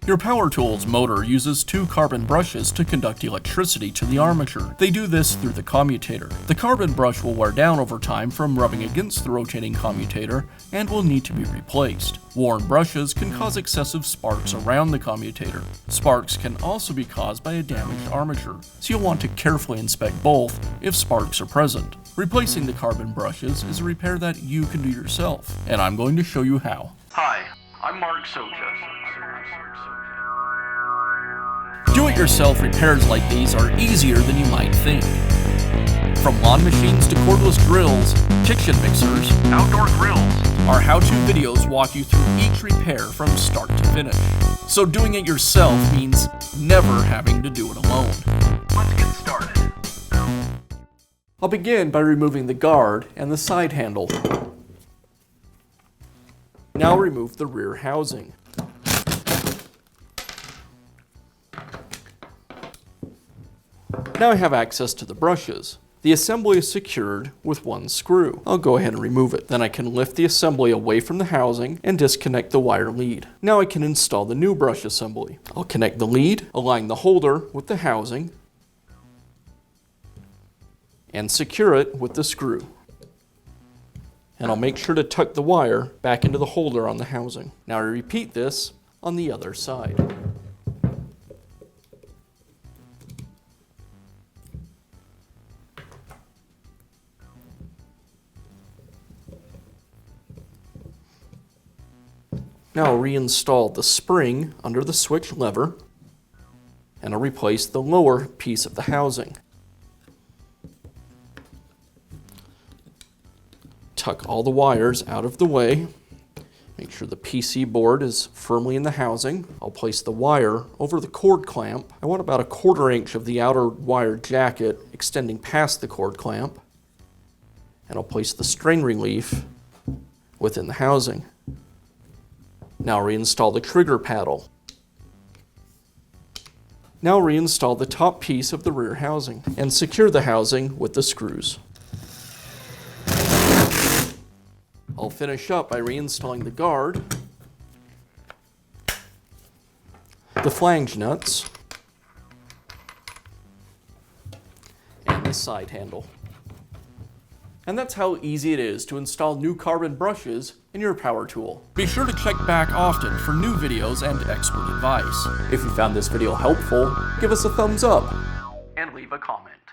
Your power tool's motor uses two carbon brushes to conduct electricity to the armature. They do this through the commutator. The carbon brush will wear down over time from rubbing against the rotating commutator and will need to be replaced. Worn brushes can cause excessive sparks around the commutator. Sparks can also be caused by a damaged armature, so you'll want to carefully inspect both if sparks are present. Replacing the carbon brushes is a repair that you can do yourself, and I'm going to show you how. Hi, I'm Mark Socha. Do-it-yourself repairs like these are easier than you might think. From lawn machines to cordless drills, kitchen mixers, Outdoor grills. our how-to videos walk you through each repair from start to finish. So doing it yourself means never having to do it alone. Let's get started. I'll begin by removing the guard and the side handle. Now remove the rear housing. Now I have access to the brushes. The assembly is secured with one screw. I'll go ahead and remove it. Then I can lift the assembly away from the housing and disconnect the wire lead. Now I can install the new brush assembly. I'll connect the lead, align the holder with the housing, and secure it with the screw. And I'll make sure to tuck the wire back into the holder on the housing. Now I repeat this on the other side. Now I'll reinstall the spring under the switch lever, and I'll replace the lower piece of the housing. Tuck all the wires out of the way. Make sure the PC board is firmly in the housing. I'll place the wire over the cord clamp. I want about 1/4 inch of the outer wire jacket extending past the cord clamp. And I'll place the strain relief within the housing. Now reinstall the trigger paddle. Now reinstall the top piece of the rear housing and secure the housing with the screws. I'll finish up by reinstalling the guard, the flange nuts, and the side handle. And that's how easy it is to install new carbon brushes in your power tool. Be sure to check back often for new videos and expert advice. If you found this video helpful, give us a thumbs up And leave a comment.